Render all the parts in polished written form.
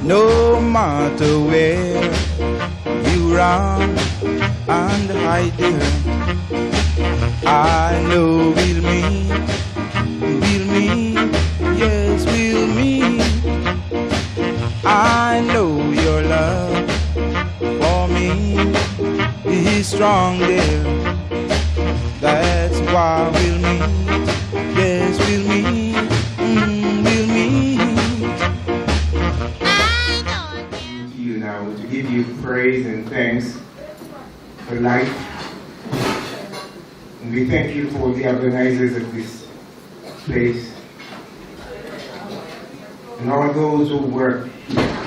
No matter where you run and hide there, I know we'll meet, yes we'll meet. I know your love for me is strong there. That's why we'll meet, yes we'll meet, we'll meet. To you now to give you praise and thanks for life. And we thank you for the organizers of this place and all those who work here.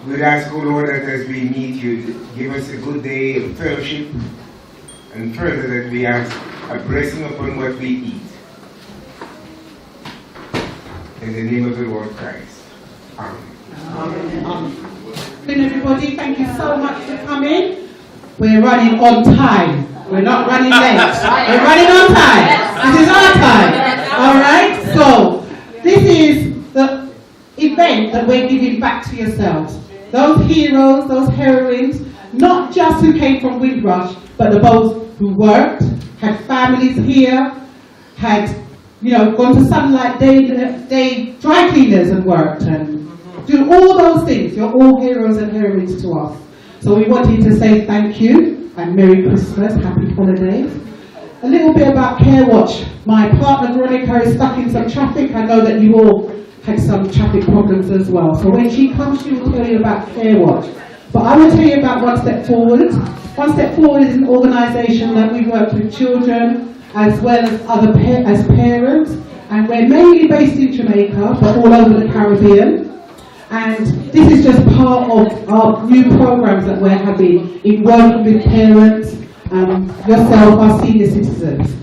We'd ask, O Lord, that as we meet you, give us a good day of fellowship, and further that we ask a blessing upon what we eat. In the name of the Lord Christ. Amen. Amen. Everybody, thank you so much for coming. We're running on time. We're not running late. We're running on time. This is our time. Alright? So, this is the event that we're giving back to yourselves. Those heroes, those heroines, not just who came from Windrush, but those who worked, had families here, had, gone to Sunlight Day dry cleaners and worked, and do all those things. You're all heroes and heroines to us. So we wanted to say thank you, and Merry Christmas, Happy Holidays. A little bit about Carewatch. My partner Veronica is stuck in some traffic. I know that you all had some traffic problems as well. So when she comes, she will tell you about Carewatch. But I will tell you about One Step Forward. One Step Forward is an organisation that we work with children as well as as parents, and we're mainly based in Jamaica, but all over the Caribbean. And this is just part of our new programs that we're having in working with parents, yourself, our senior citizens.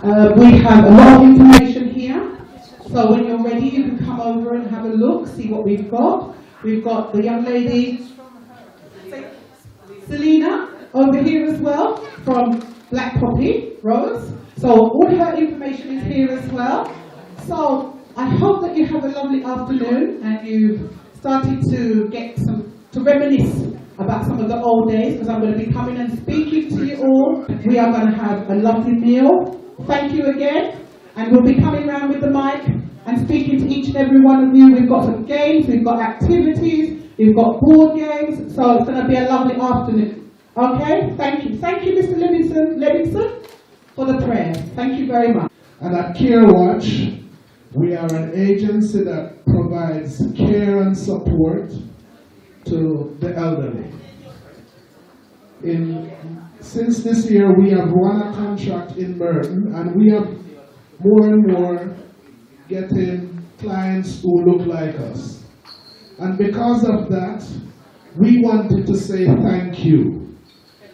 We have a lot of information here, so when you're ready you can come over and have a look, see what we've got. We've got the young lady, Selena, over here as well, from Black Poppy Rose. So all her information is here as well. So I hope that you have a lovely afternoon and you started to get to reminisce about some of the old days, because I'm going to be coming and speaking to you all. We are going to have a lovely meal. Thank you again. And we'll be coming around with the mic and speaking to each and every one of you. We've got some games, we've got activities, we've got board games. So it's going to be a lovely afternoon. Okay? Thank you. Thank you, Mr. Livingston, for the prayer. Thank you very much. And at Carewatch, we are an agency that provides care and support to the elderly. Since this year, we have won a contract in Merton, and we have more and more getting clients who look like us. And because of that, we wanted to say thank you.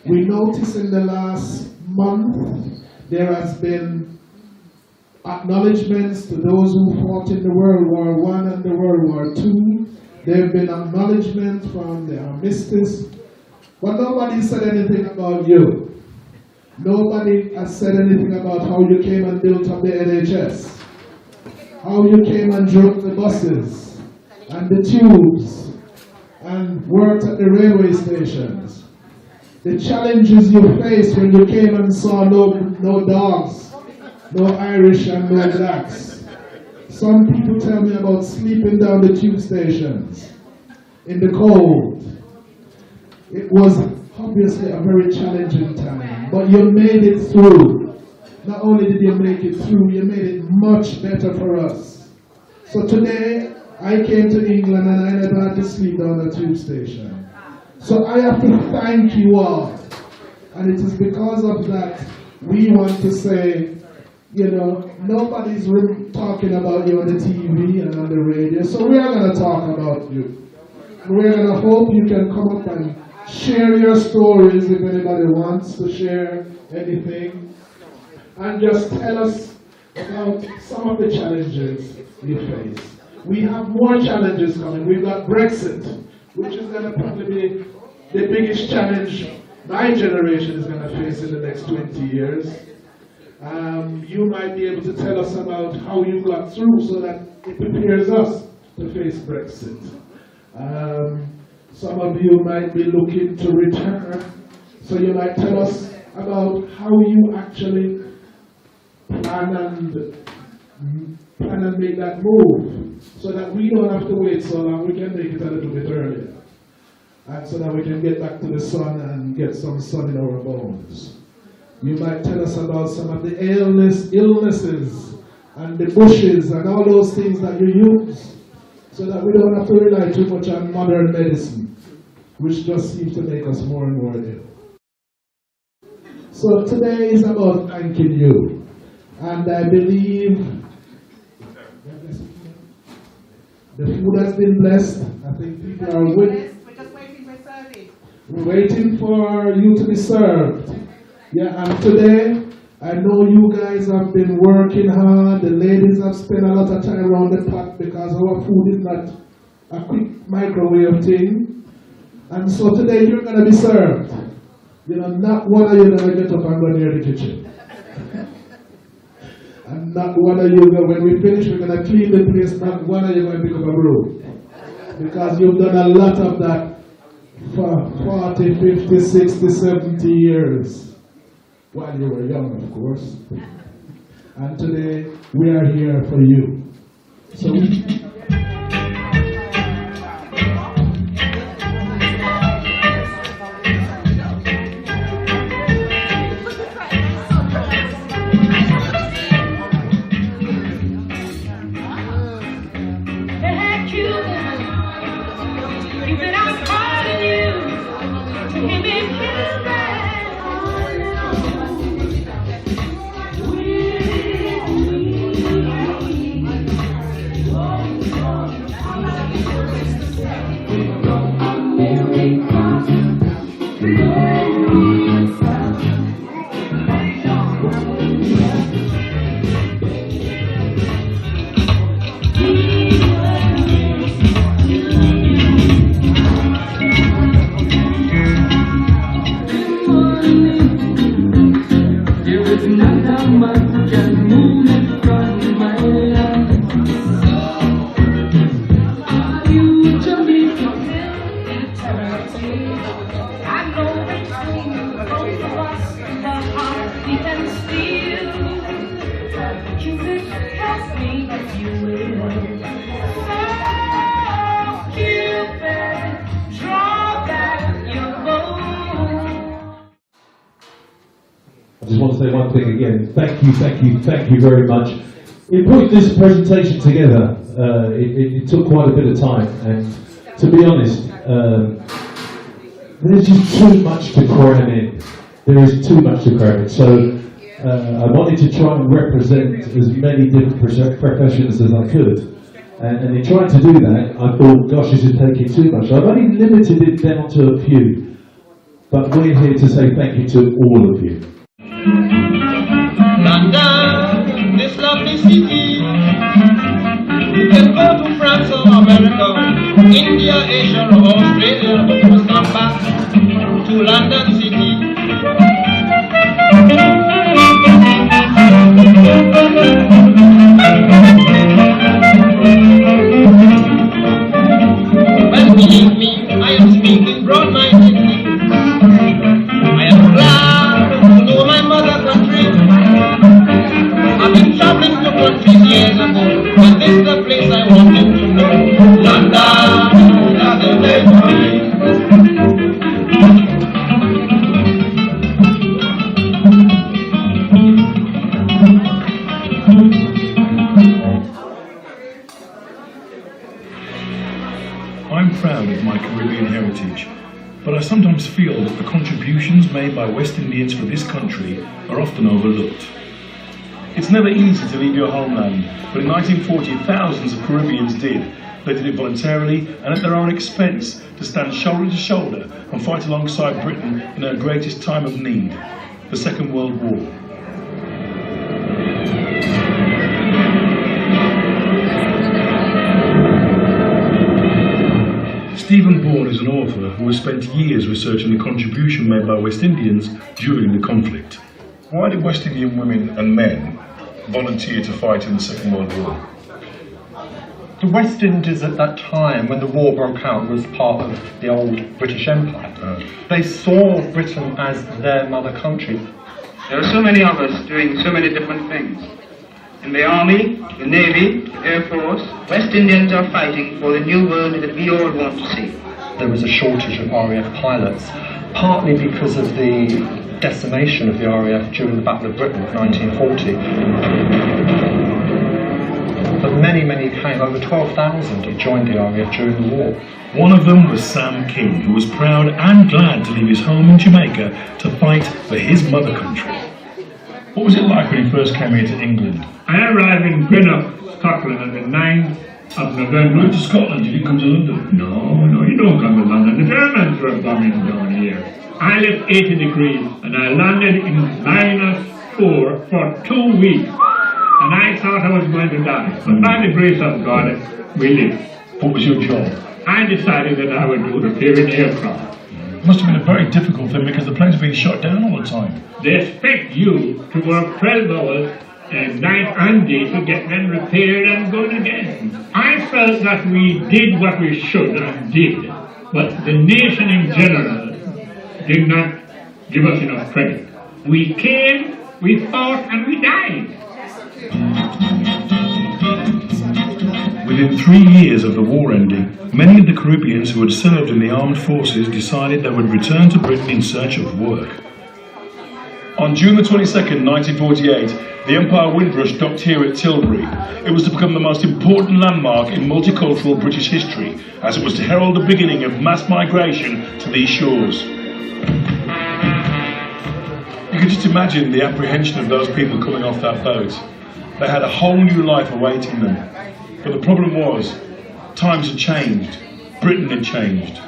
We noticed in the last month, there has been acknowledgements to those who fought in the World War I and the World War II. There have been acknowledgements from the armistice, but nobody said anything about you. Nobody has said anything about how you came and built up the NHS, how you came and drove the buses and the tubes and worked at the railway stations. The challenges you faced when you came and saw no dogs, no Irish and no blacks. Some people tell me about sleeping down the tube stations in the cold. It was obviously a very challenging time, but you made it through. Not only did you make it through, you made it much better for us. So today, I came to England and I never had to sleep down a tube station. So I have to thank you all. And it is because of that we want to say, nobody's really talking about you on the TV and on the radio, so we are going to talk about you. We're going to hope you can come up and share your stories if anybody wants to share anything. And just tell us about some of the challenges you face. We have more challenges coming. We've got Brexit, which is going to probably be the biggest challenge my generation is going to face in the next 20 years. You might be able to tell us about how you got through so that it prepares us to face Brexit. Some of you might be looking to return, so you might tell us about how you actually plan and make that move, so that we don't have to wait so long, we can make it a little bit earlier. And so that we can get back to the sun and get some sun in our bones. You might tell us about some of the illnesses and the bushes and all those things that you use, so that we don't have to rely too much on modern medicine, which just seems to make us more and more ill. So today is about thanking you. And I believe the food has been blessed. I think people are waiting. We're just waiting for service. We're waiting for you to be served. Yeah, and today, I know you guys have been working hard. The ladies have spent a lot of time around the pot because our food is not a quick microwave thing. And so today you're going to be served. You know, not one of you going to get up and go near the kitchen. And not one of you, when we finish, we're going to clean the place. Not one of you going to pick up a broom. Because you've done a lot of that for 40, 50, 60, 70 years. While you were young, of course. And today, we are here for you. So I just want to say one thing again. Thank you very much. In putting this presentation together, it took quite a bit of time, and to be honest, there's just too much to cram in. There is too much to cram in. So I wanted to try and represent as many different professions as I could. And in trying to do that, I thought, gosh, this is taking too much. I've only limited it down to a few. But we're here to say thank you to all of you. London, this lovely city. You can go to France or America, India, Asia or Australia, but you must come back to London City. Well, believe me, I am speaking broad-mindedly. I am glad to know my mother country. I've been traveling to countries years ago, but this is the place I want them to know. London, that's a place for me. I'm proud of my Caribbean heritage, but I sometimes feel that the contributions made by West Indians for this country are often overlooked. It's never easy to leave your homeland, but in 1940 thousands of Caribbeans did. They did it voluntarily and at their own expense to stand shoulder to shoulder and fight alongside Britain in her greatest time of need, the Second World War. Stephen Bourne is an author who has spent years researching the contribution made by West Indians during the conflict. Why did West Indian women and men volunteer to fight in the Second World War? The West Indies at that time, when the war broke out, was part of the old British Empire. They saw Britain as their mother country. There are so many of us doing so many different things. In the Army, the Navy, the Air Force, West Indians are fighting for the new world that we all want to see. There was a shortage of RAF pilots, partly because of the decimation of the RAF during the Battle of Britain of 1940. But many, many came, over 12,000 who joined the RAF during the war. One of them was Sam King, who was proud and glad to leave his home in Jamaica to fight for his mother country. What was it like when he first came here to England? I arrived in Greenock, Scotland on the 9th of November. You went to Scotland, you didn't come to London? No, you don't come to London. The Germans were bombing down here. I left 80 degrees and I landed in -4 for 2 weeks. And I thought I was going to die. But by the grace of God, we lived. What was your job? I decided that I would do repairing aircraft. It must have been a very difficult thing because the planes were being shot down all the time. They expect you to work 12 hours night and day to get them repaired and going again. I felt that we did what we should and did, but the nation in general did not give us enough credit. We came, we fought, and we died. Within 3 years of the war ending, many of the Caribbeans who had served in the armed forces decided they would return to Britain in search of work. On June the 22nd, 1948, the Empire Windrush docked here at Tilbury. It was to become the most important landmark in multicultural British history, as it was to herald the beginning of mass migration to these shores. You can just imagine the apprehension of those people coming off that boat. They had a whole new life awaiting them. But the problem was, times had changed. Britain had changed.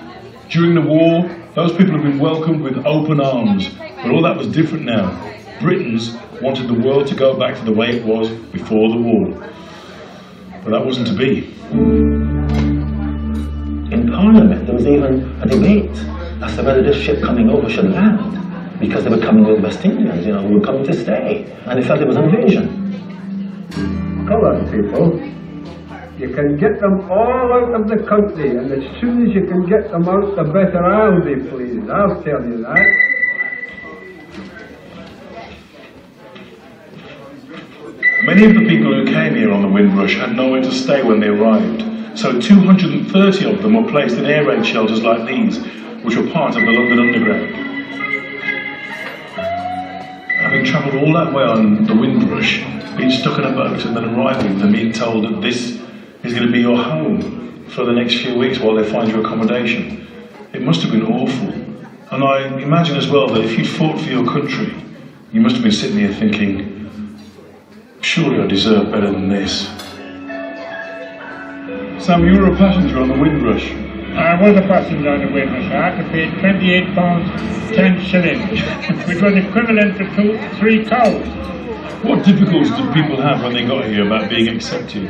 During the war, those people had been welcomed with open arms. But all that was different now. Britons wanted the world to go back to the way it was before the war. But that wasn't to be. In Parliament, there was even a debate as to whether this ship coming over should land. Because they were coming with West Indians, who were coming to stay. And they felt it was an invasion. Coloured people, you can get them all out of the country, and as soon as you can get them out, the better I'll be pleased, I'll tell you that. Many of the people who came here on the Windrush had nowhere to stay when they arrived, so 230 of them were placed in air raid shelters like these, which were part of the London Underground. Having travelled all that way on the Windrush, being stuck in a boat and then arriving and being told that this is going to be your home for the next few weeks while they find you accommodation, it must have been awful. And I imagine as well that if you'd fought for your country, you must have been sitting here thinking, surely I deserve better than this. Sam, you were a passenger on the Windrush. I was a passenger on the Windrush. I had to pay £28 10 shillings, which was equivalent to 3 cows. What difficulties did people have when they got here about being accepted?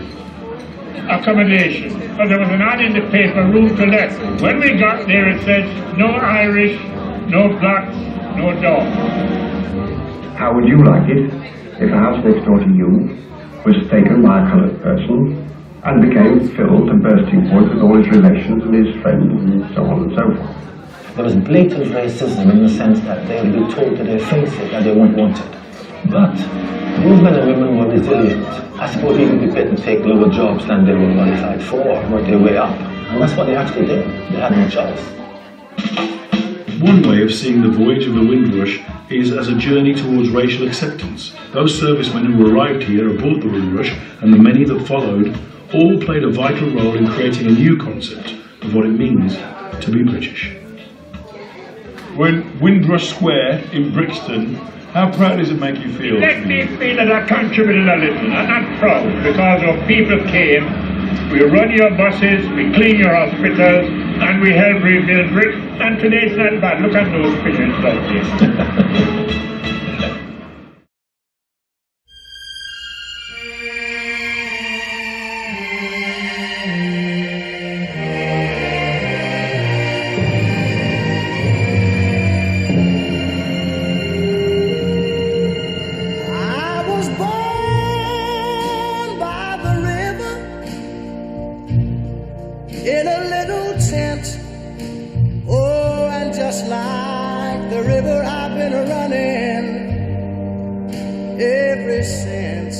Accommodation. But there was an ad in the paper, room to let. When we got there it said, no Irish, no blacks, no dogs. How would you like it if a house next door to you was taken by a coloured person and became filled to bursting point with all his relations and his friends and so on and so forth? There was blatant racism in the sense that they would be told to their faces that they weren't wanted. But these men and women were resilient. I suppose even prepared to take lower jobs than they were qualified for, work their way up. And that's what they actually did. They had no choice. One way of seeing the voyage of the Windrush is as a journey towards racial acceptance. Those servicemen who arrived here aboard the Windrush and the many that followed all played a vital role in creating a new concept of what it means to be British. We're in Windrush Square in Brixton. How proud does it make you feel? Let me feel that I contributed a little. I'm not proud because our people came, we run your buses, we clean your hospitals, and we help rebuild Britain. And today it's not bad. Look at those pictures like this. in a little tent. Oh, and just like the river I've been running ever since.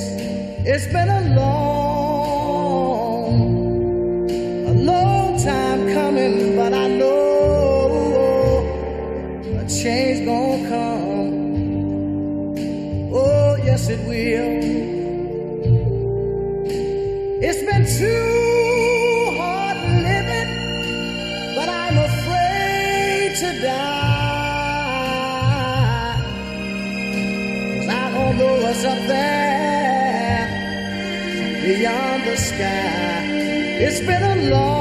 It's been a long time coming, but I know a change gonna come. Oh, yes it will. It's been too hard living, but I'm afraid to die. 'Cause I don't know what's up there beyond the sky. It's been a long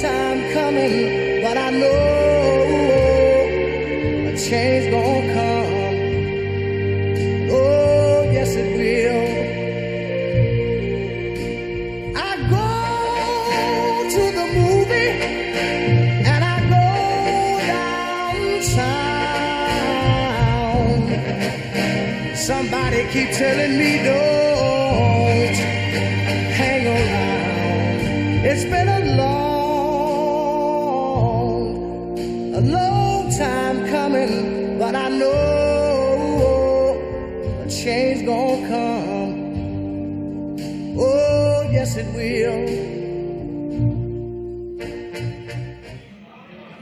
time coming, but I know a change gonna come. Oh, yes it will. I go to the movie and I go downtown. Somebody keep telling me don't hang around. It's been a long time coming, but I know a change gonna come. Oh, yes it will.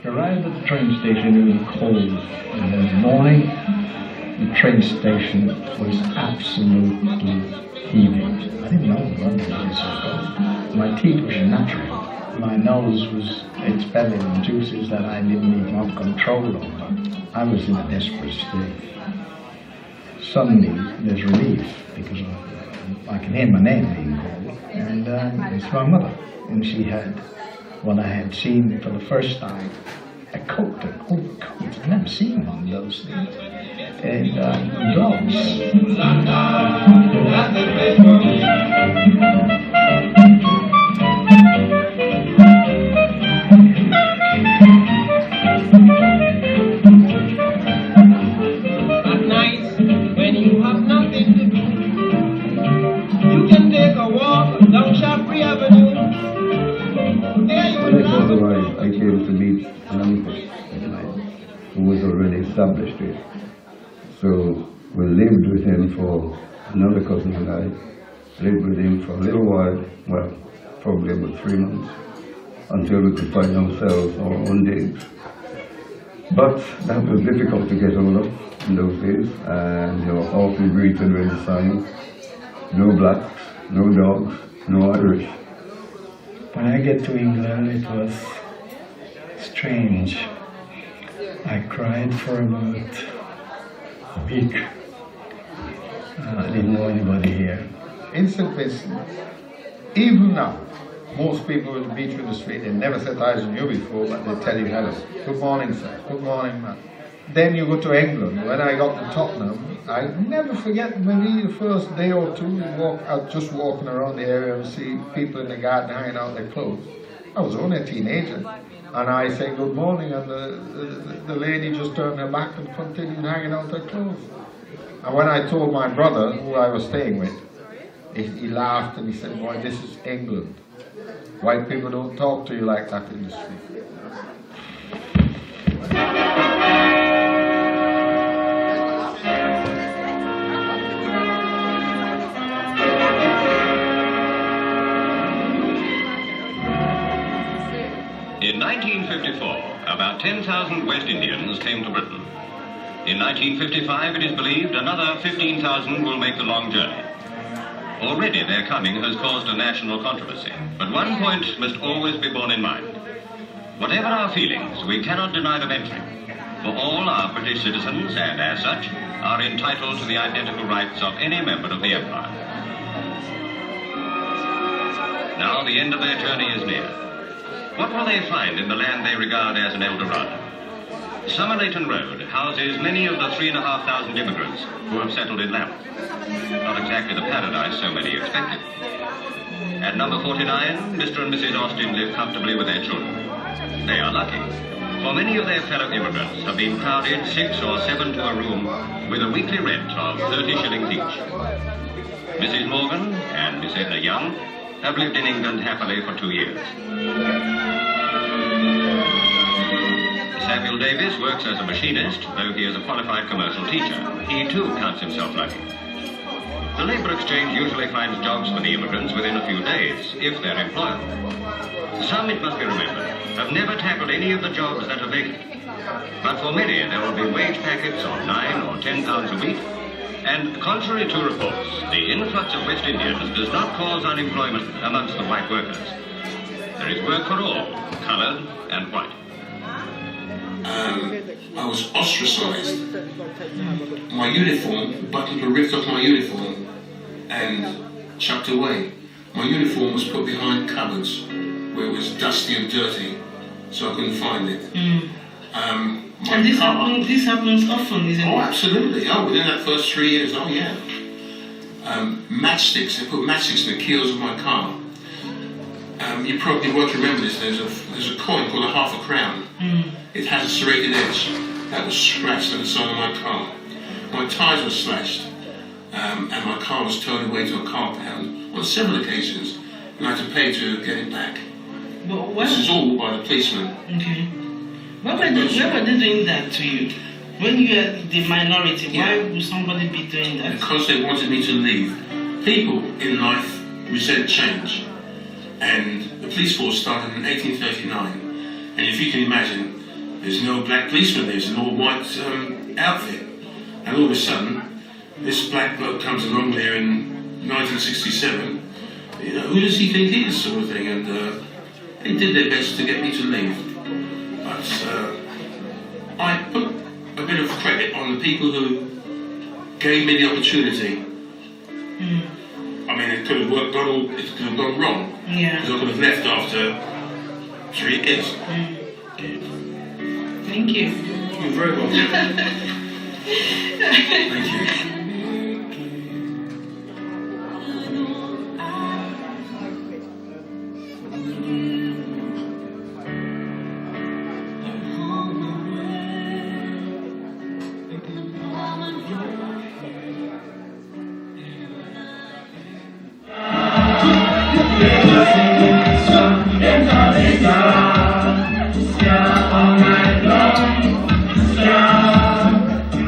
Arrived at the train station, it was cold, and in the morning the train station was absolutely heaving. I didn't know London was so cold. My teeth were natural. My nose was expelling juices that I didn't even have control over. I was in a desperate state. Suddenly there's relief because I can hear my name being called, and it's my mother. And she had what I had seen for the first time, a coat, an old coat. I've never seen one of those things. And gloves. At night, when you have nothing to do, you can take a walk down Shaftesbury Avenue. There you When I first arrived, I came to meet an uncle at night who was already established here. So we lived with him for, another cousin and I lived with him for a little while, well, probably about 3 months, until we could find ourselves our own days. But that was difficult to get hold of in those days, and you were often greeted with the sign, no blacks, no dogs, no Irish. When I get to England, it was strange. I cried for about a week. I didn't know anybody here. In St. Vincent, even now, most people will meet you in the street, they never set eyes on you before, but they tell you hello. Good morning, sir. Good morning, man. Then you go to England. When I got to Tottenham, I never forget maybe the first day or two, you walk out, just walking around the area and see people in the garden hanging out their clothes. I was only a teenager, and I say good morning, and the lady just turned her back and continued hanging out her clothes. And when I told my brother, who I was staying with, he laughed and he said, boy, this is England. White people don't talk to you like that in the street. In 1954, about 10,000 West Indians came to Britain. In 1955, it is believed another 15,000 will make the long journey. Already their coming has caused a national controversy, but one point must always be borne in mind. Whatever our feelings, we cannot deny them entry, for all are British citizens and, as such, are entitled to the identical rights of any member of the Empire. Now the end of their journey is near. What will they find in the land they regard as an Eldorado? Somerleyton Road houses many of the 3,500 immigrants who have settled in Lamp. Not exactly the paradise so many expected. At number 49, Mr. and Mrs. Austin live comfortably with their children. They are lucky, for many of their fellow immigrants have been crowded 6 or 7 to a room with a weekly rent of 30 shillings each. Mrs. Morgan and Miss Edna Young have lived in England happily for 2 years. Samuel Davies works as a machinist, though he is a qualified commercial teacher. He too counts himself lucky. The labour exchange usually finds jobs for the immigrants within a few days, if they're employable. Some, it must be remembered, have never tackled any of the jobs that are vacant. But for many, there will be wage packets of £9 or £10 a week. And contrary to reports, the influx of West Indians does not cause unemployment amongst the white workers. There is work for all, coloured and white. I was ostracised. My uniform, the buttons were ripped off my uniform and chucked away. My uniform was put behind cupboards where it was dusty and dirty, so I couldn't find it. And this happens often, isn't it? Oh, absolutely. Oh, within that first 3 years, oh yeah. Matchsticks, they put matchsticks in the keels of my car. You probably won't remember this, there's a coin called a half a crown. It has a serrated edge. That was scratched on the side of my car. My tyres were slashed, and my car was towed away to a car pound on several occasions, and I had to pay to get it back. This is all by the policeman. Okay. Why were they doing that to you? When you are the minority, why would somebody be doing that? Because they wanted me to leave. People in life resent change. And the police force started in 1839. And if you can imagine, there's no black policeman, there's an all-white outfit. And all of a sudden, this black bloke comes along there in 1967. You know, who does he think he is, sort of thing? And they did their best to get me to leave. But I put a bit of credit on the people who gave me the opportunity. I mean, it could have gone wrong. Yeah. Because I could have left after 3 years. Thank you. You're very welcome. Thank you.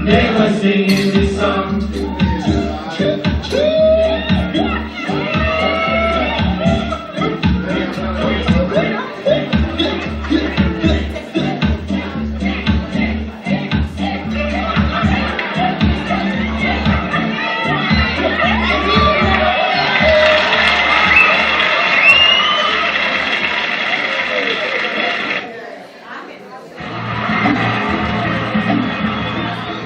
They were singing this song.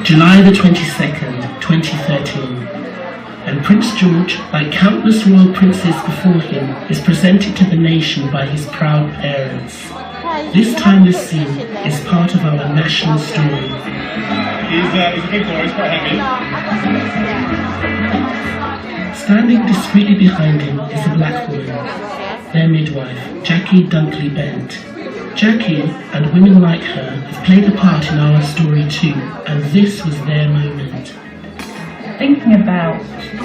July the 22nd, 2013, and Prince George, like countless royal princes before him, is presented to the nation by his proud parents. This timeless scene is part of our national story. He's a big boy, he's quite heavy. Standing discreetly behind him is a black woman, their midwife, Jackie Dunkley Bent. Jackie and women like her have played a part in our story too, and this was their moment. Thinking about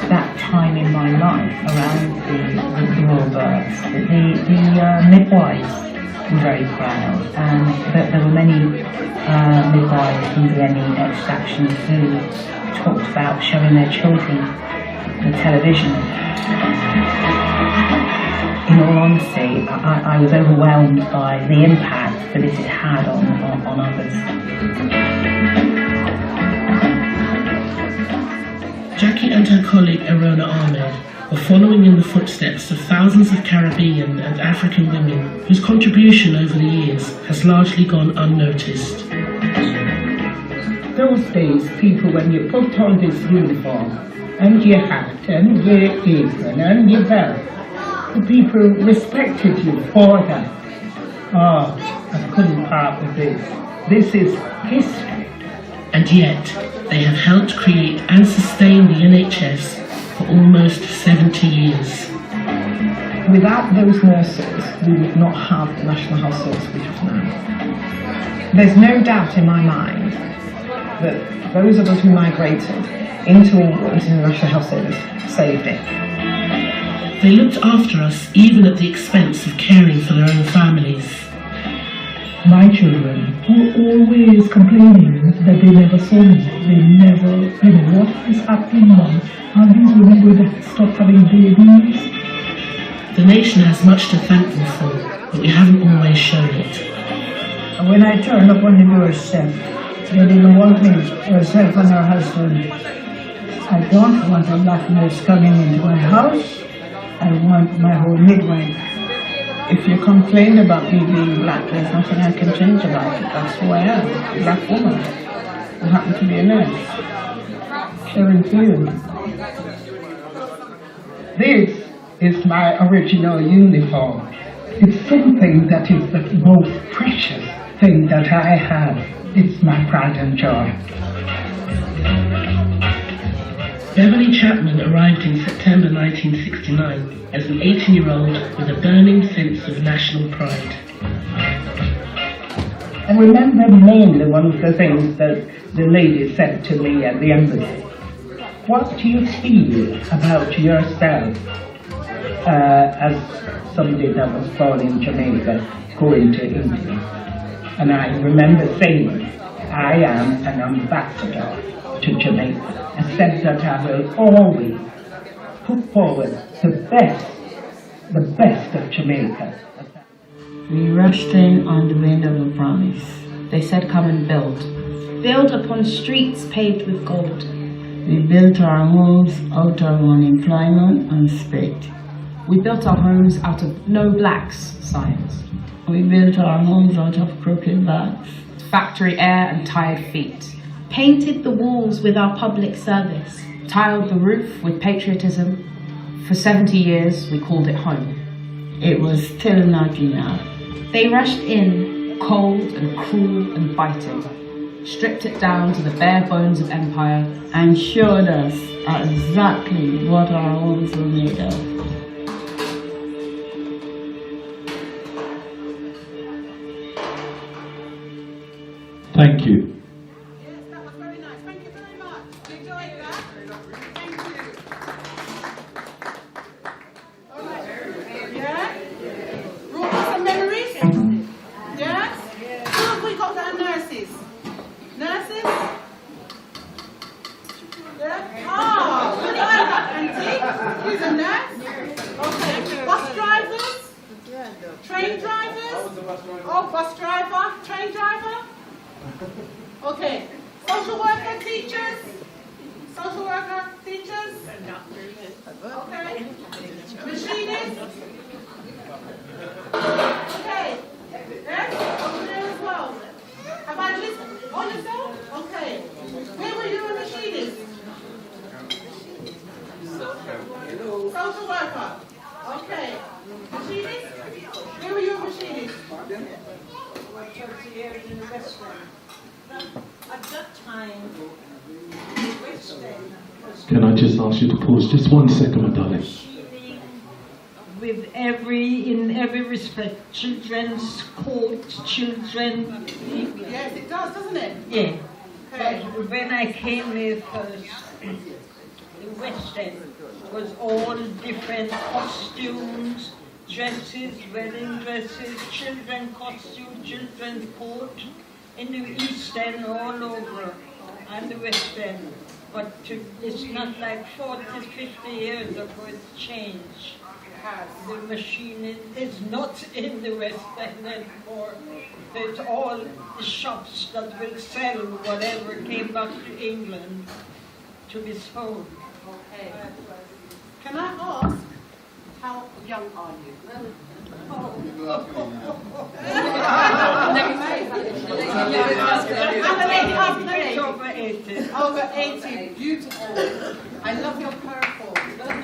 that time in my life around the royal births, the midwives were very proud, and there were many midwives in the NE extractions who talked about showing their children the television. In all honesty, I was overwhelmed by the impact that it had on others. Jackie and her colleague Erona Ahmed were following in the footsteps of thousands of Caribbean and African women whose contribution over the years has largely gone unnoticed. Those days, people, when you put on this uniform and your hat and your apron and your belt, the people respected you for that. Oh, I couldn't part with this. This is history. And yet, they have helped create and sustain the NHS for almost 70 years. Without those nurses, we would not have the National Health Service we have now. There's no doubt in my mind that those of us who migrated into England in the National Health Service saved it. They looked after us even at the expense of caring for their own families. My children were always complaining that they never saw me. They never, what is happening, Mom? Are these women going to stop having babies? The nation has much to thank them for, but we haven't always shown it. When I turned up on the doorstep, they didn't want me, herself and her husband. I don't want a black nurse coming into my house. I want my whole midwife. If you complain about me being black, there's nothing I can change about it. That's who I am, a black woman. I happen to be a nurse. Sharing Field. This is my original uniform. It's something that is the most precious thing that I have. It's my pride and joy. Beverly Chapman arrived in September 1969 as an 18-year-old with a burning sense of national pride. I remember mainly one of the things that the lady said to me at the embassy. What do you feel about yourself as somebody that was born in Jamaica going to India? And I remember saying, I am an ambassador to Jamaica. I said that I will always put forward the best of Jamaica. We rushed in on the wind of a promise. They said, come and build. Build upon streets paved with gold. We built our homes out of unemployment and spit. We built our homes out of no blacks signs. We built our homes out of crooked backs. Factory air and tired feet. Painted the walls with our public service. Tiled the roof with patriotism. For 70 years, we called it home. It was still not enough. They rushed in, cold and cruel and biting. Stripped it down to the bare bones of empire. And showed us exactly what our homes were made of. Thank you. Yes, that was very nice. Thank you very much. Enjoyed that. Thank you. All right. Yeah? Brought us some memories? Yes? Who have we got that are nurses? Nurses? Yeah? Ah, look at that, Auntie. She's a nurse. Okay. Bus drivers? Train drivers? Oh, bus driver? Train driver? Okay. Social worker, teachers? Social worker, teachers? Okay. Machinists? Okay. Yes? Over there as well. Have I listened? Oh, yourself? Okay. Where were you a machinist? Social worker. Okay. Machinist? Where were you a machinist? 30 years in the West End. At that time, the West End was... Can I just ask you to pause just 1 second, my darling? With in every respect, children's court, children... Yes, it does, doesn't it? Yeah. Okay. But when I came here first, the West End was all different costumes, dresses, wedding dresses, children's costume, children's coat, in the East End all over, and the West End. But it's not like 40, 50 years ago it's changed. The machine is not in the West End anymore. There's all the shops that will sell whatever came back to England to be sold. Okay. Can I ask, how young are you? Over 80. Over 80. Beautiful. I love your purple.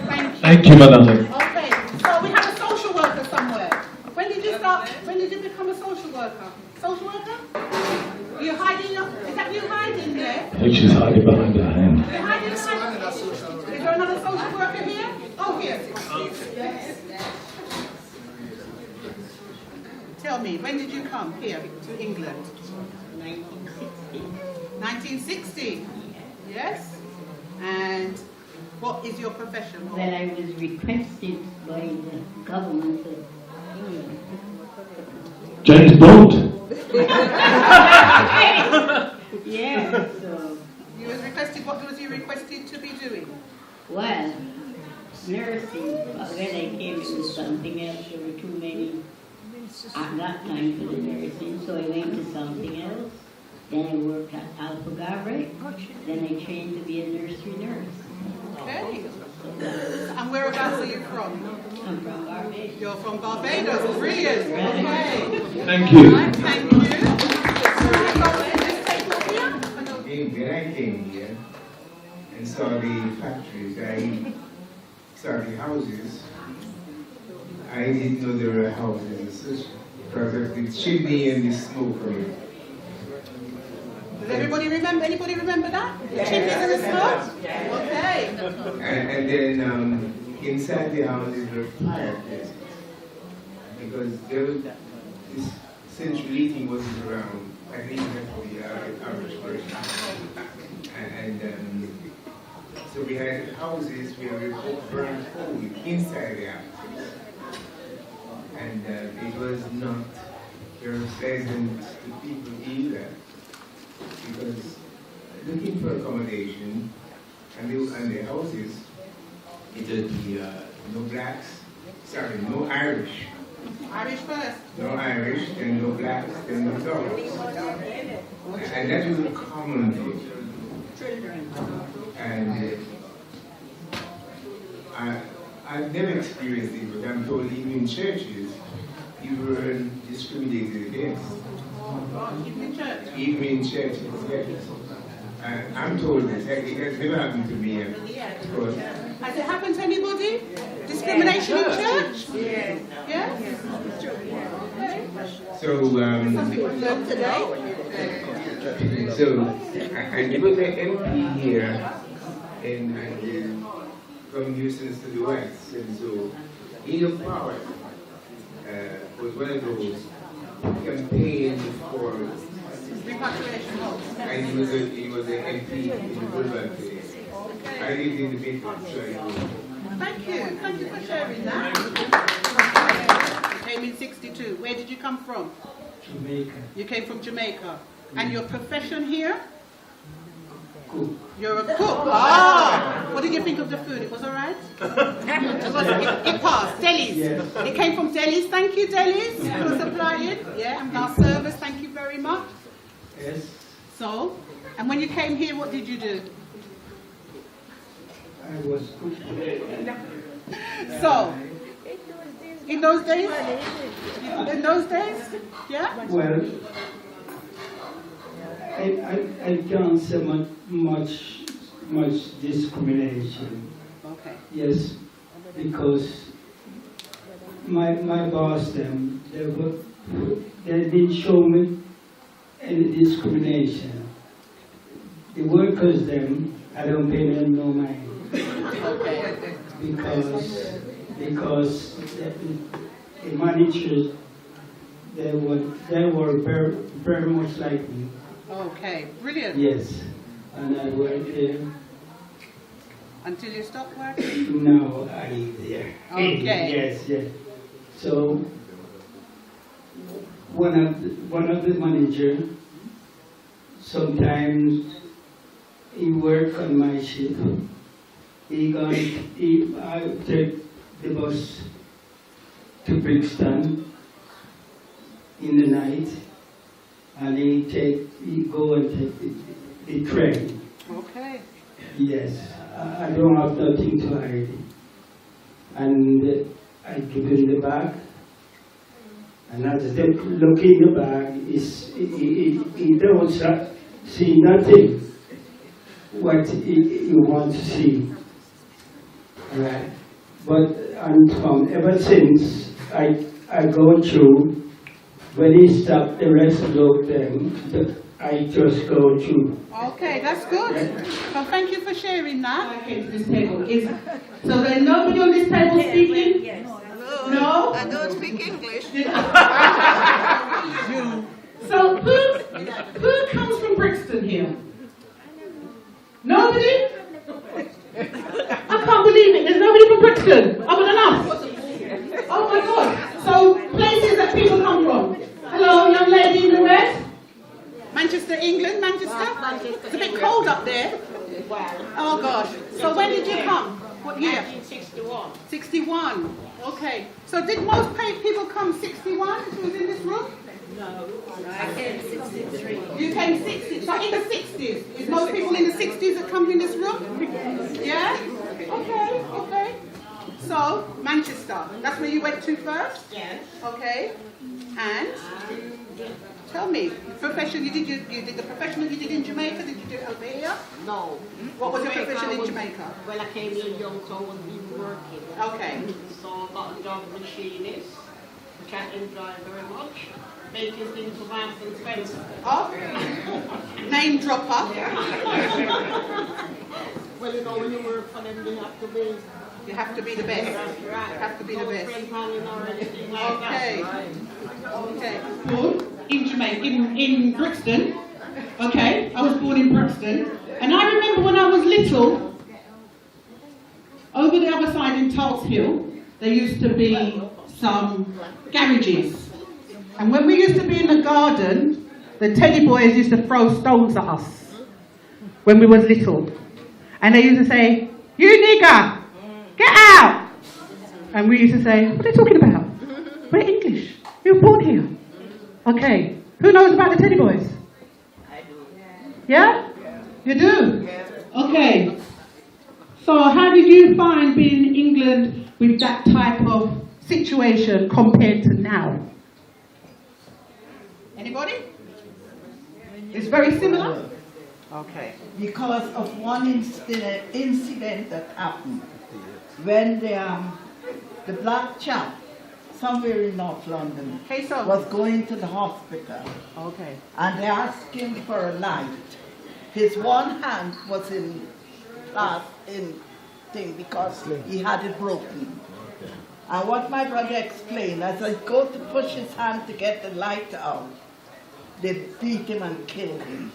Thank you. Thank you, my darling. Okay. So we have a social worker somewhere. When did you start? When did you become a social worker? Social worker? Are you hiding? Is that you hiding there? I think she's hiding behind her hand. Is there another social worker here? Oh, here. Yes. Tell me, when did you come here to England? 1960. 1960? Yes. And What is your profession? Well, I was requested by the government of England. James Bond. Yeah, so. You was requested, what was you requested to be doing? Well, nursing. But when I came, it was something else. There were too many at that time for the nursing, so I went to something else. Then I worked at Alpha-Gabriel. Then I trained to be a nursery nurse. Okay. And whereabouts are you from? I'm from Barbados. You're from Barbados. Brilliant. Okay. Thank you. Thank you. When I came here and saw the factories, I saw the houses. I didn't know there were houses as such because of the chimney and the smoke from it. Does anybody remember that? The chimneys and the smoke? Okay. And then inside the houses were fireplaces because there was this central heating wasn't around. I think that's the average person. And so we had houses where we burned coal inside the houses. And it was not very pleasant to people either, because looking for accommodation and the houses, it would be no blacks, no Irish. Irish first. No Irish, then no blacks, then no dogs. And that was a common thing. And I've never experienced it, but I'm told even in churches, you were discriminated against. Even in church? Even in churches, yes. I'm told this. It has never happened to me. Has it happened to anybody? Discrimination in church? Yes. Yes? So, Something we've learned today. And there was an MP here from Houston to the West, and so Enoch Power was one of those campaigns for repatriation homes. And he was an MP in the Woodland today. I lived in the Midlands, so I know. Thank you for sharing that. You came in 62. Where did you come from? Jamaica. You came from Jamaica. And your profession here? Cook. You're a cook. Ah! What did you think of the food? It was all right? It passed. Delis. Yes. It came from Delis. Thank you, Delis, for supplying. Yeah, and our service. Thank you very much. Yes. So, and when you came here, what did you do? I was cooking. So, in those days? Yeah? Well, I can't say much discrimination. Okay. Yes, because my boss them they didn't show me any discrimination. The workers them I don't pay them no mind. Okay. Because the managers they were very much like me. Okay, brilliant. Yes, and I worked there. Until you stopped working? No, I live there. Okay. Yes. So one of the manager, sometimes he work on my shift. I take the bus to Brixton in the night, and he go and take the train. Okay. Yes, I don't have nothing to hide. And I give him the bag, and as they look in the bag, he don't see nothing what he wants to see. Right. But ever since I go through, when he stopped the rest of them, I just go through. Okay, that's good. So thank you for sharing that. I came to this table. So there's nobody on this table speaking? Yes. No? I don't speak English. So who comes from Brixton here? Nobody? Brixton, other than us? Oh my God. So places that people come from. Hello, young lady in the red. Manchester, England, Manchester? It's a bit cold up there. Oh gosh. So when did you come? What year? 1961. 61. Okay. So did most people come 61 who was in this room? No, I came 63. You came 60. So in the 60s. Is most people in the 60s that come in this room? Yeah? Okay, okay. So, Manchester. That's where you went to first? Yes. Okay. And? Tell me, profession, you did the professional you did in Jamaica, did you do it over here? No. What was your profession in Jamaica? Well, I came in young, so I wasn't even working. Okay. So I got a job machinist, which I didn't enjoy very much. Making things for Marks and Spencer. Oh, name dropper. Well, you know, when you work for them, you have to be the best. That's right. You have to be the best. Or anything like Okay. that. Okay. Born in Jamaica, in Brixton. Okay, I was born in Brixton. And I remember when I was little, over the other side in Tulse Hill, there used to be some garages. And when we used to be in the garden, the teddy boys used to throw stones at us when we was little. And they used to say, "You nigger, get out!" And we used to say, "What are they talking about? We're English. You were born here." Okay. Who knows about the teddy boys? I do. Yeah? You do? Okay. So how did you find being in England with that type of situation compared to now? Anybody? It's very similar? Okay. Because of one incident that happened when the black chap somewhere in North London was going to the hospital. Okay. And they asked him for a light. His one hand was in thing because he had it broken. And what my brother explained, as I go to push his hand to get the light out, they beat him and killed him.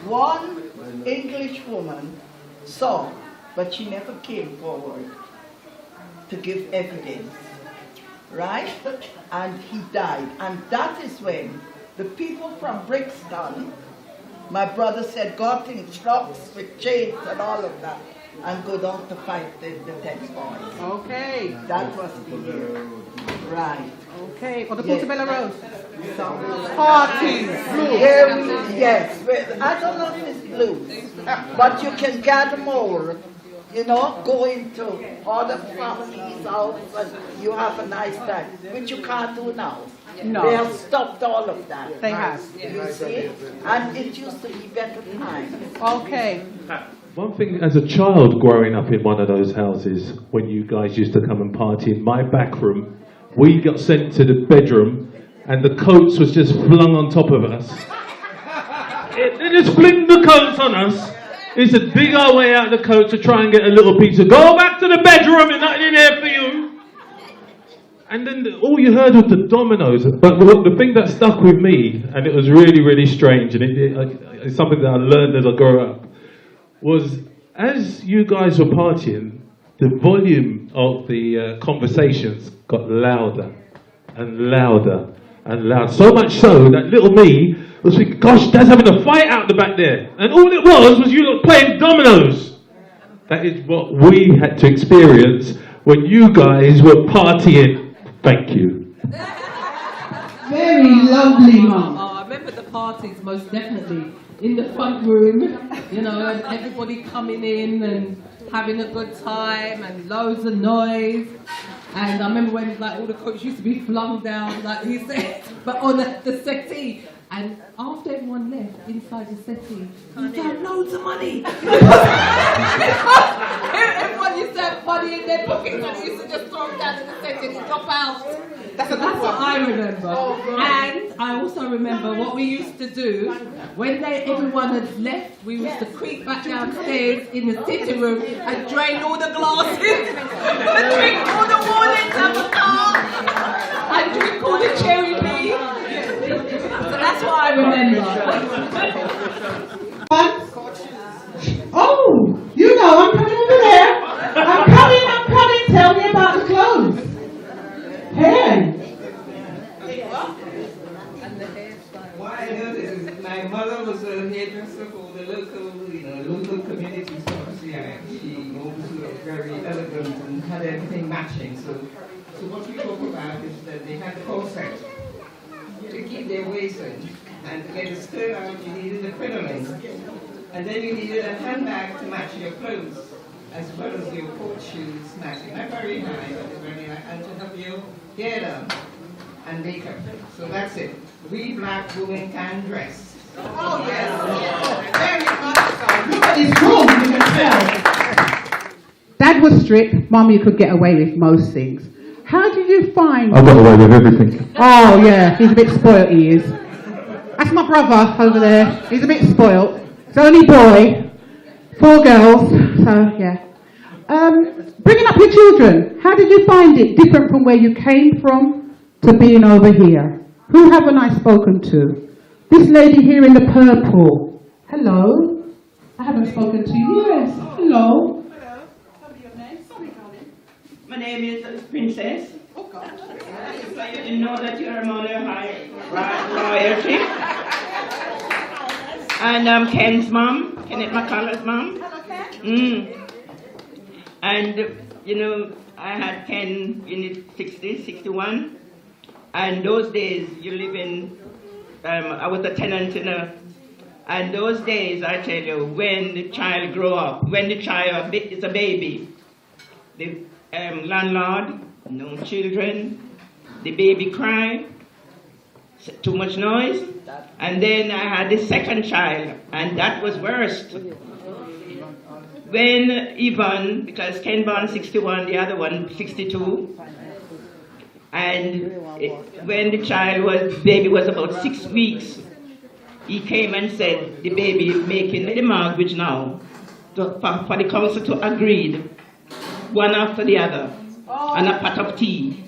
One English woman saw, but she never came forward to give evidence, right? And he died. And that is when the people from Brixton, my brother said, got in trucks with chains and all of that, and go down to fight the teddy boys. Okay. That was the year. Right. Okay. Or the Portobello Road. Parties. Yes. I don't know if it's blues, but you can gather more. You know, go into other families' house and you have a nice time, which you can't do now. No. They have stopped all of that. They have. You see? And it used to be better times. Okay. One thing, as a child growing up in one of those houses, when you guys used to come and party in my back room, we got sent to the bedroom and the coats was just flung on top of us. They just fling the coats on us. It's to dig our way out of the coat to try and get a little pizza. Go back to the bedroom, there's nothing in there for you. And then all you heard was the dominoes. But the thing that stuck with me, and it was really, really strange, and it's something that I learned as I grew up, was as you guys were partying, the volume of the conversations got louder and louder and louder. So much so that little me was thinking, gosh, Dad's having a fight out the back there. And all it was you lot playing dominoes. That is what we had to experience when you guys were partying. Thank you. Very lovely, Mum. Oh, I remember the parties, most definitely. In the front room, you know, and everybody coming in and having a good time and loads of noise. And I remember when like all the coats used to be flung down, like he said, but on the settee. And after everyone left, inside the settee, you found loads of money. Everyone used to have money in their pockets and used to just throw it down in the settee and drop out. That's what I remember. And I also remember what we used to do when everyone had left. We used to creep back downstairs in the sitting room and drain all the glasses, and drink all the wallets out the car, and drink all the cherry beer. So that's what I remember. Oh, you know, I'm coming over there. I'm coming. who were very elegant and had everything matching. So what we talk about is that they had the corset to keep their waist in, and to get the skirt out, you needed the crinoline. And then you needed a handbag to match your clothes, as well as your court shoes matching. Not very high, but very high, and to have your hair done and makeup. So that's it. We black women can dress. Oh, yes. Very much so. Look at this room, you can tell. Dad was strict, Mum, you could get away with most things. How did you find... I got away with everything. Oh, yeah, he's a bit spoilt, he is. That's my brother over there. He's a bit spoilt. He's only boy. 4 girls, so yeah. Bringing up your children, how did you find it different from where you came from to being over here? Who haven't I spoken to? This lady here in the purple. Hello. I haven't spoken to you. Yes. Hello. My name is Princess. Oh God. So you didn't know that you're a mother high royalty. And I'm Ken's mom, Kenneth McCullough's mom. And you know, I had Ken in 61. And those days you live in, I was a tenant in a, and those days I tell you, when the child grow up, when the child is a baby, the landlord, no children, the baby cry, too much noise, and then I had the second child, and that was worst. When Yvonne, because Ken born 61, the other one 62, and when the baby was about 6 weeks, he came and said the baby is making the mortgage now for the council to agree, one after the other, and a pot of tea.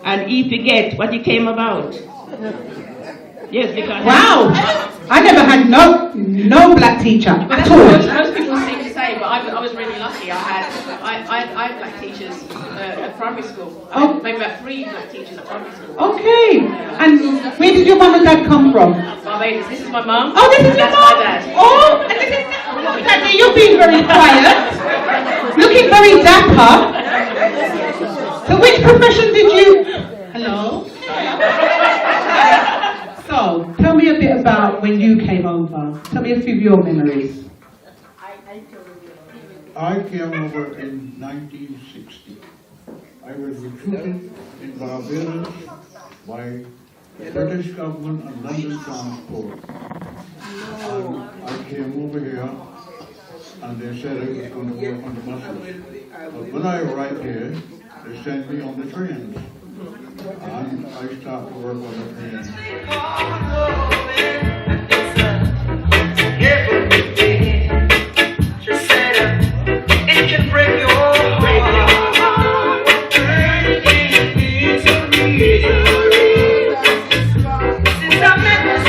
And he forget what he came about. Yes, because... Wow! I never had no black teacher at all. Most people seem to say, but I was really lucky. I had black teachers at primary school. I had maybe about 3 black teachers at primary school. Okay. And where did your mum and dad come from? Barbados. This is my mum. Oh, this is your mum? My dad. Oh, and this is Daddy, you're being very quiet. Looking very dapper. So which profession did you... Hello? So, tell me a bit about when you came over. Tell me a few of your memories. I came over in 1960. I was recruited in Barbados by the British government and London Transport. And I came over here and they said I was going to work on the buses. But when I arrived here, they sent me on the trains. And I started to work on the trains. It can break your heart. Since I met this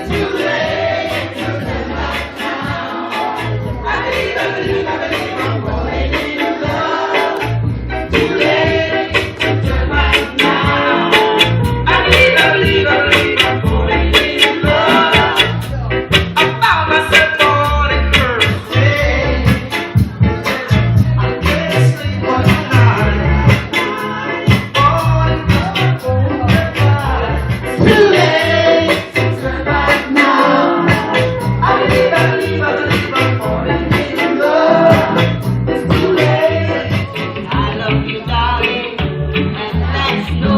too late to turn back now. I believe I'm falling in love. Too late to turn back now. I believe I'm falling in love. I found myself on a curve. I can't sleep one night. Too late to turn back now. I believe I'm falling in love. It's too late. I love you, darling, and that's no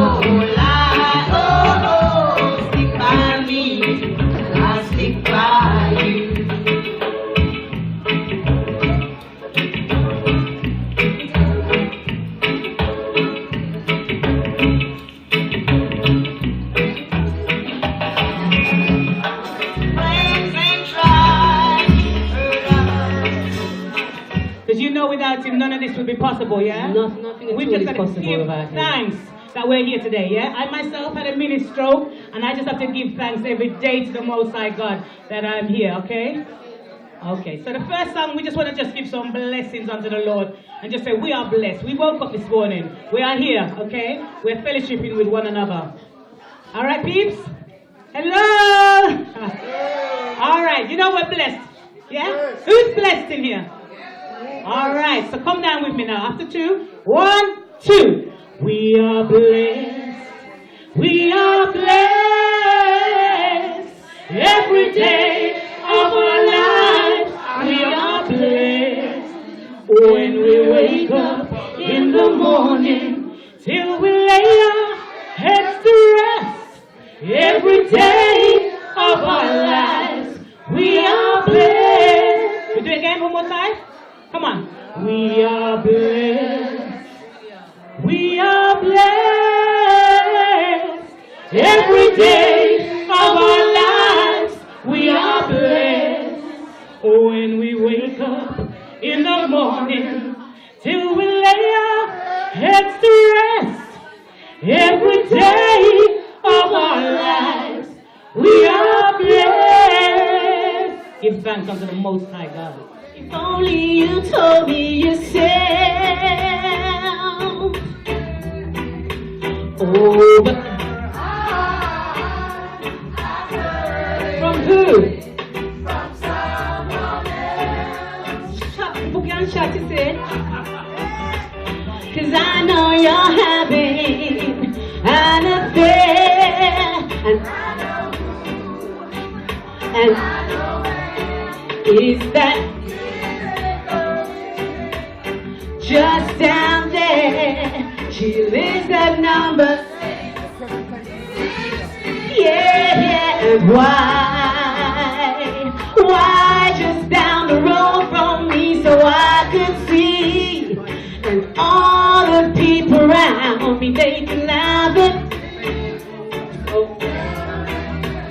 lie. Oh, stick by me, I'll stick by you. Because you know without him, none of this would be possible, yeah? Nothing at all is possible without him. Thanks that we're here today, yeah? I myself had a mini stroke, and I just have to give thanks every day to the Most High God that I'm here, okay? Okay, so the first song, we just want to just give some blessings unto the Lord and just say, we are blessed. We woke up this morning. We are here, okay? We're fellowshipping with one another. All right, peeps? Hello. All right, you know we're blessed. Yeah? Who's blessed in here? All right, so come down with me now. After 2, 1, 2. We are blessed. We are blessed. Every day of our lives, we are blessed. When we wake up in the morning, till we lay our heads to rest. Every day of our lives, we are blessed. We do it again one more time. Come on. We are blessed. We are blessed. Every day of our lives, we are blessed. When we wake up in the morning, till we lay our heads to rest. Every day of our lives, we are blessed. Give thanks unto the Most High God. If only you told me yourself. Oh, but from who? From someone else. Book and shut it in. 'Cause I know you're having an affair. And is that just down there? She lives at number 6. Yeah, and why just down the road from me so I could see, and all the people around me, they can have it. Oh,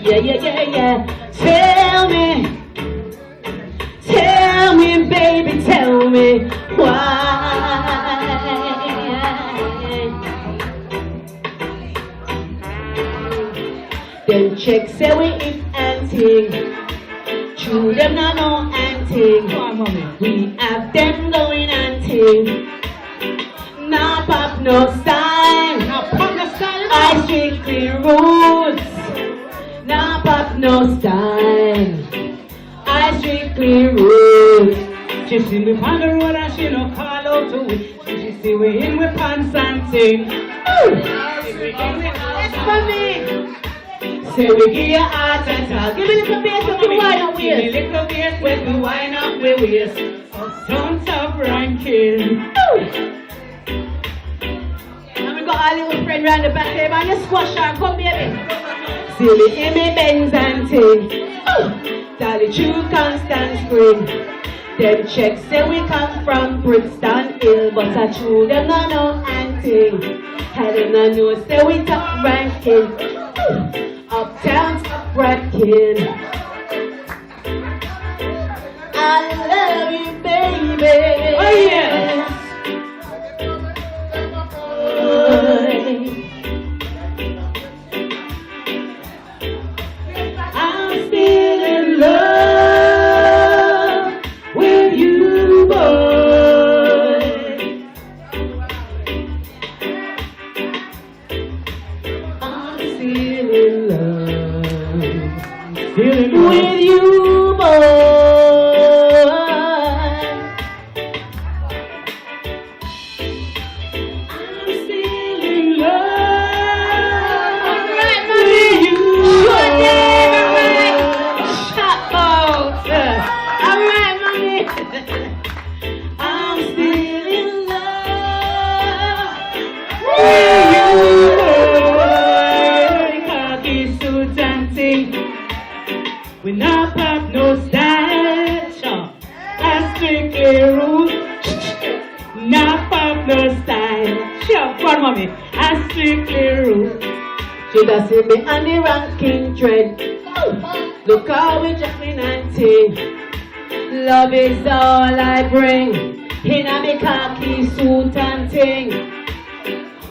yeah. Tell me, baby, tell me why. Them checks say we eat and ting. True, them not know and ting. We have them going and ting. Now pop no style. I strictly rules. Now pop no style. I strictly rules. She see me on the road and she no call out to me. She see we in with pants and ting. That's for me. Say we give you heart and talk. Give me a little bass when we wind up waist. Give me a little bass when we wind up with waist. Uptown top ranking. And we got our little friend round the back there, man. You squash her, come baby. See me in me Benz and ting. Dolly true constant spring. Them checks say we come from Brixton Hill, but I true them no know and ting. And them no know say we top ranking. Uptown top ranking. I love you, baby. Oh yeah. I'm still in love with you, boy. I'm still in love with you, boy. We not pop no style, I strictly rules. Not pop no style, come on, mommy, I strictly rules. She does see me on the ranking trend. Look how we just been 19. Love is all I bring. In a me khaki suit and ting.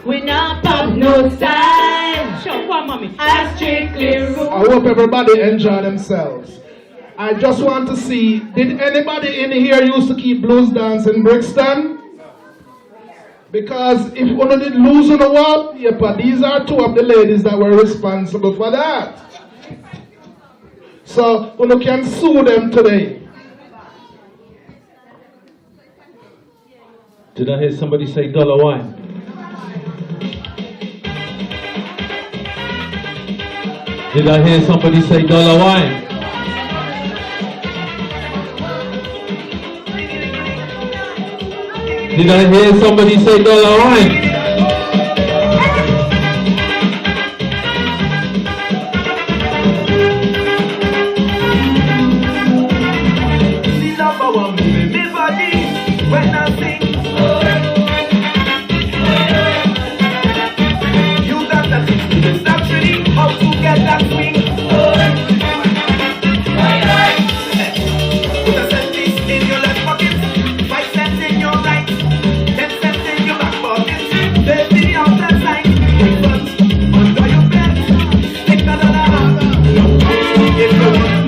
We not pop no style. Come on, mommy, I strictly rules. I hope everybody enjoy themselves. I just want to see, did anybody in here used to keep blues dance in Brixton? Because if one did lose on the wall, these are two of the ladies that were responsible for that. So you can sue them today. Did I hear somebody say dollar wine? Did I hear somebody say dollar wine? Did I hear somebody say dollar wine? When I sing, you got that it's actually how to get that swing. Put a cent piece in your left pocket, 5 cents in your right, 10 cents in your back pocket. Baby, out that line, big buns under your bed. Take that dollar, if you want.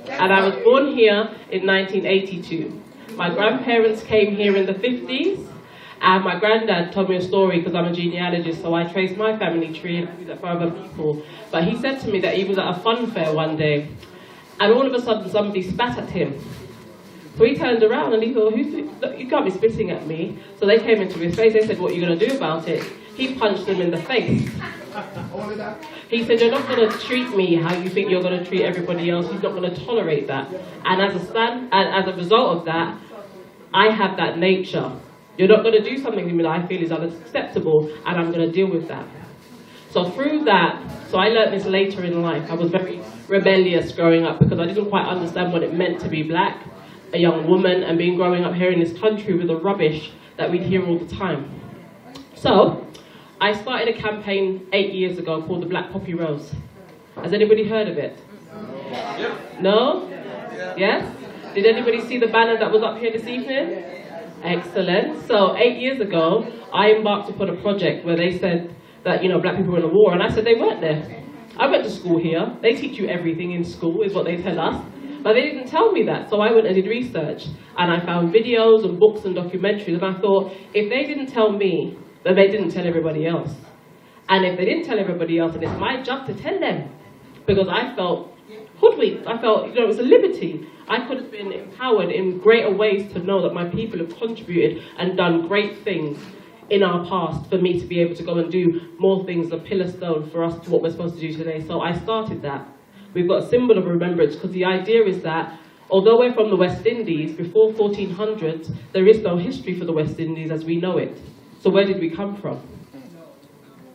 And I was born here in 1982. My grandparents came here in the 50s, and my granddad told me a story because I'm a genealogist, so I traced my family tree and I do that for other people. But he said to me that he was at a fun fair one day, and all of a sudden somebody spat at him. So he turned around and he thought, you can't be spitting at me. So they came into his face, they said, what are you going to do about it? He punched them in the face. He said, you're not going to treat me how you think you're going to treat everybody else. He's not going to tolerate that. And as a result of that, I have that nature. You're not going to do something to me that I feel is unacceptable, and I'm going to deal with that. So through that, so I learned this later in life. I was very rebellious growing up because I didn't quite understand what it meant to be black, a young woman, and growing up here in this country with the rubbish that we'd hear all the time. So I started a campaign 8 years ago called the Black Poppy Rose. Has anybody heard of it? No? Yes? Did anybody see the banner that was up here this evening? Excellent. So 8 years ago, I embarked upon a project where they said that, black people were in the war, and I said they weren't there. I went to school here. They teach you everything in school, is what they tell us. But they didn't tell me that, so I went and did research. And I found videos and books and documentaries, and I thought, if they didn't tell me, then they didn't tell everybody else. And if they didn't tell everybody else, then it's my job to tell them. Because I felt hoodwinked. I felt, it was a liberty. I could have been empowered in greater ways to know that my people have contributed and done great things in our past for me to be able to go and do more things, a pillar stone for us to what we're supposed to do today. So I started that. We've got a symbol of remembrance because the idea is that Although we're from the West Indies, before 1400s, there is no history for the West Indies as we know it. So where did we come from?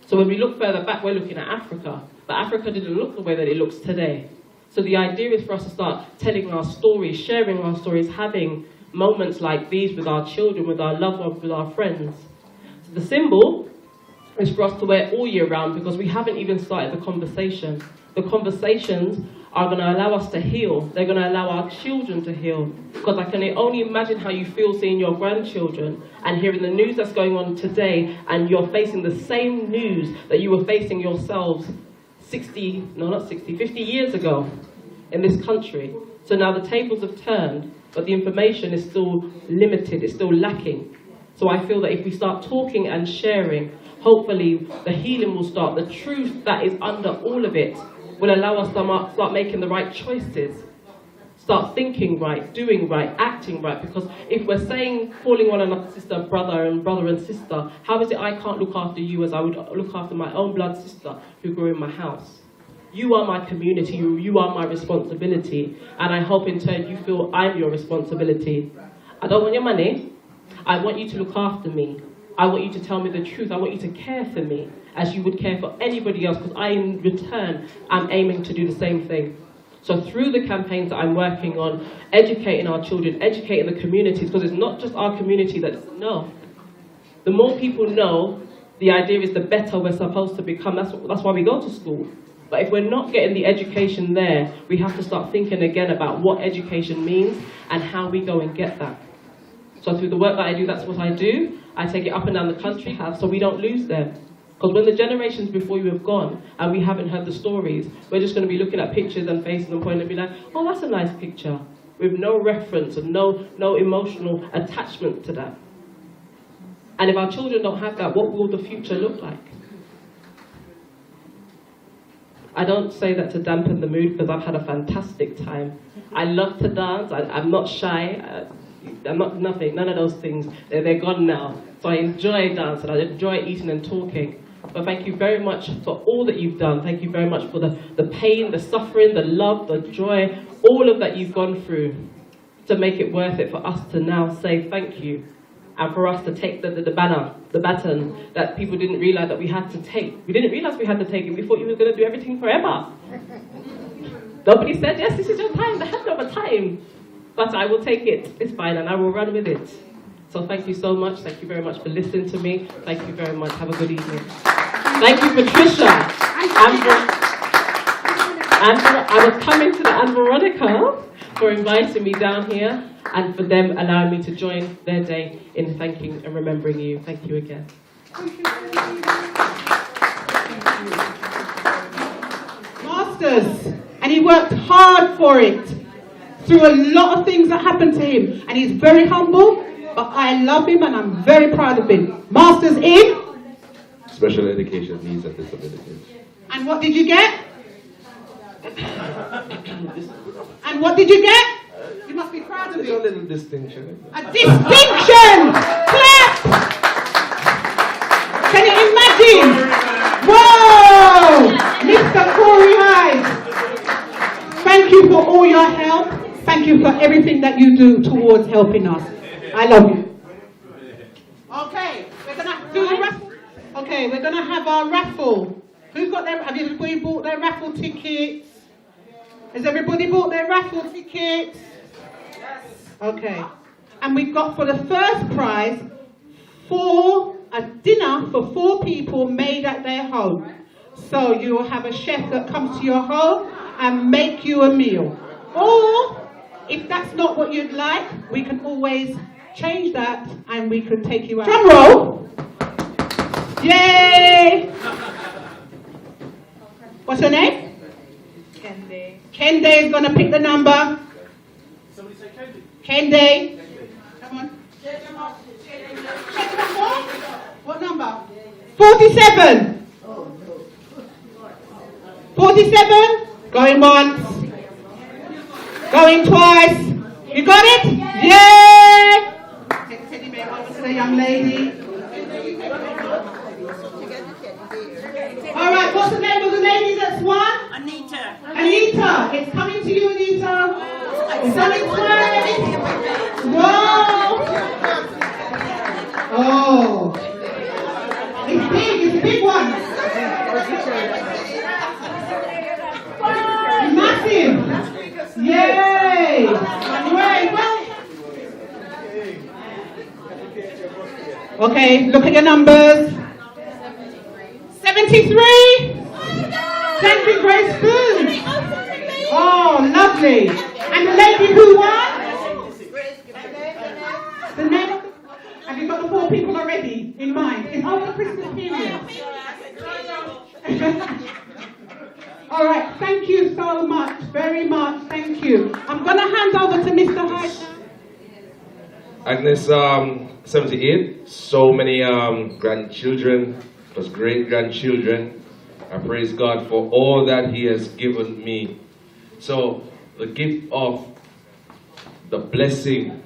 So when we look further back, we're looking at Africa. But Africa didn't look the way that it looks today. So the idea is for us to start telling our stories, sharing our stories, having moments like these with our children, with our loved ones, with our friends. So the symbol is for us to wear all year round because we haven't even started the conversation. The conversations are going to allow us to heal. They're going to allow our children to heal. Because I can only imagine how you feel seeing your grandchildren and hearing the news that's going on today, and you're facing the same news that you were facing yourselves 50 years ago in this country. So now the tables have turned, but the information is still limited, it's still lacking. So I feel that if we start talking and sharing, hopefully the healing will start. The truth that is under all of it will allow us to start making the right choices. Start thinking right, doing right, acting right. Because if we're saying, calling one another sister, brother and sister, how is it I can't look after you as I would look after my own blood sister who grew in my house? You are my community, you are my responsibility. And I hope in turn you feel I'm your responsibility. I don't want your money. I want you to look after me. I want you to tell me the truth. I want you to care for me as you would care for anybody else, because I, in return, am aiming to do the same thing. So through the campaigns that I'm working on, educating our children, educating the communities, because it's not just our community that doesn't know. The more people know, the idea is the better we're supposed to become. That's why we go to school. But if we're not getting the education there, we have to start thinking again about what education means and how we go and get that. So through the work that I do, that's what I do. I take it up and down the country, so we don't lose them. Because when the generations before you have gone and we haven't heard the stories, we're just going to be looking at pictures and faces and pointing and be like, oh, that's a nice picture, with no reference and no emotional attachment to that. And if our children don't have that, what will the future look like? I don't say that to dampen the mood, because I've had a fantastic time. I love to dance. I'm not shy. I'm not nothing, none of those things. They're gone now. So I enjoy dancing. I enjoy eating and talking. But thank you very much for all that you've done. Thank you very much for the pain, the suffering, the love, the joy, all of that you've gone through to make it worth it for us to now say thank you. And for us to take the baton that people didn't realize that we had to take. We didn't realize we had to take it. We thought you were going to do everything forever. Nobody said, yes, this is your time, the handover time. But I will take it, it's fine, and I will run with it. So thank you so much. Thank you very much for listening to me. Thank you very much. Have a good evening. Thank you, Patricia. I was coming to Anne Veronica for inviting me down here and for them allowing me to join their day in thanking and remembering you. Thank you again. Masters, and he worked hard for it through a lot of things that happened to him, and he's very humble, but I love him and I'm very proud of him. Masters in Special Education Needs and Disabilities. And what did you get? And what did you get? You must be proud of it. A little distinction. A distinction! Clap! Can you imagine? Whoa! Mr. Corey Hyde. Thank you for all your help. Thank you for everything that you do towards helping us. I love you. Okay, we're gonna do a raffle. Okay, we're gonna have our raffle. Who's got their? Have everybody bought their raffle tickets? Has everybody bought their raffle tickets? Yes. Okay. And we've got for the first prize a dinner for 4 people made at their home. So you will have a chef that comes to your home and make you a meal. Or if that's not what you'd like, we can always change that and we could take you out. Drum roll! Yay! What's your name? Kende. Kende is going to pick the number. Somebody say Kende. Kende. Come on. What number? 47. 47. Going once. Going twice. You got it? Yay! Teddy bear over to the young lady. All right, what's the name of the lady that's won? Anita. Anita, it's coming to you, Anita. It's coming big ones. Massive. Yay. Okay, look at your numbers. 73. Thank you, Grace Spoon. Oh, lovely. And the lady who won? The name of the... Have you got the 4 people already in mind? It's over the Christmas period. All right, thank you so much, very much, thank you. I'm going to hand over to Mr. Hyde. Agnes, 78, so many grandchildren, plus great-grandchildren. I praise God for all that He has given me. So, the gift of the blessing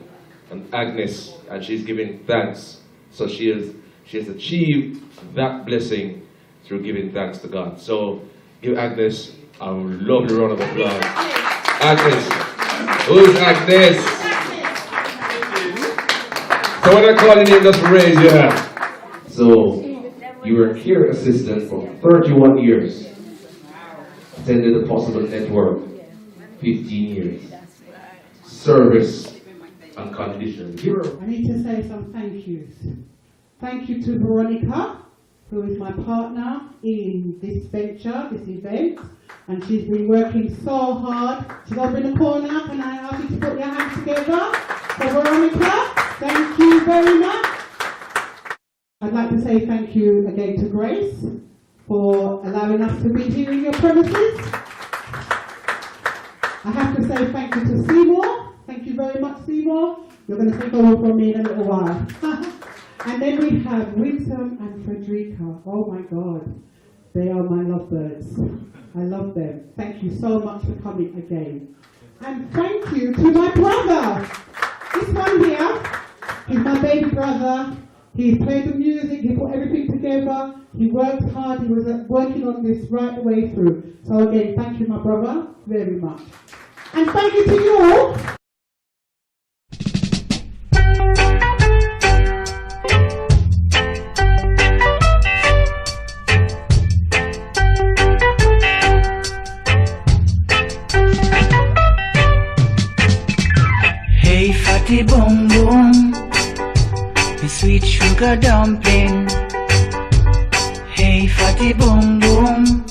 on Agnes, and she's giving thanks. So she has achieved that blessing through giving thanks to God. So, give Agnes a lovely round of applause. Agnes, who's Agnes? So when I call your name, just raise your hand. So, you were a care assistant for 31 years. Attended the Possible Network, 15 years. Service unconditional. I need to say some thank yous. Thank you to Veronica, who is my partner in this venture, this event. And she's been working so hard. She's over in the corner. Can I ask you to put your hands together for Veronica? Thank you very much. I'd like to say thank you again to Grace for allowing us to be here in your premises. I have to say thank you to Seymour. Thank you very much, Seymour. You're going to take over from me in a little while. And then we have Winston and Frederica. Oh my God. They are my lovebirds. I love them. Thank you so much for coming again. And thank you to my brother. This one here, he's my baby brother. He played the music, he put everything together, he worked hard, he was working on this right the way through. So again, thank you, my brother, very much. And thank you to you all. Hey, fatty boom boom, the sweet sugar dumpling. Hey, fatty boom boom,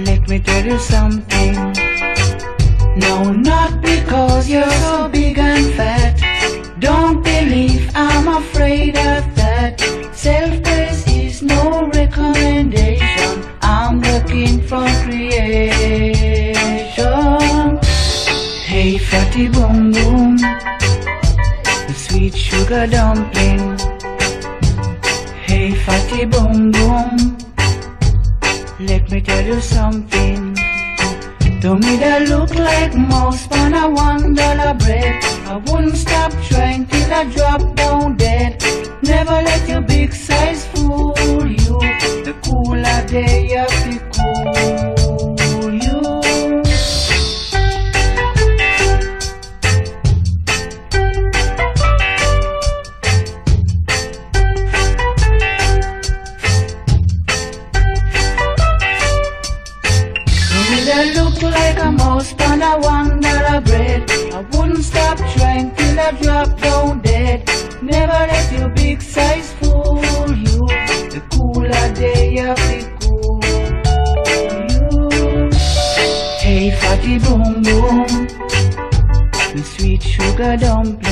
let me tell you something. No, not because you're so big and fat. Don't believe I'm afraid of that. Self-praise is no recommendation. I'm looking for creation. Hey, fatty boom boom, the sweet sugar dumpling. Hey, fatty boom boom, let me tell you something. To me that look like mouse on a $1 bread. I wouldn't stop trying till I drop down dead. Never let your big size fool you. The cooler day of the cool you. That look like a mouse on a $1 bread. I wouldn't stop trying till I drop down dead. Never let your big size fool you. The cooler day of the cool you. Hey, fatty boom boom, the sweet sugar dumpling.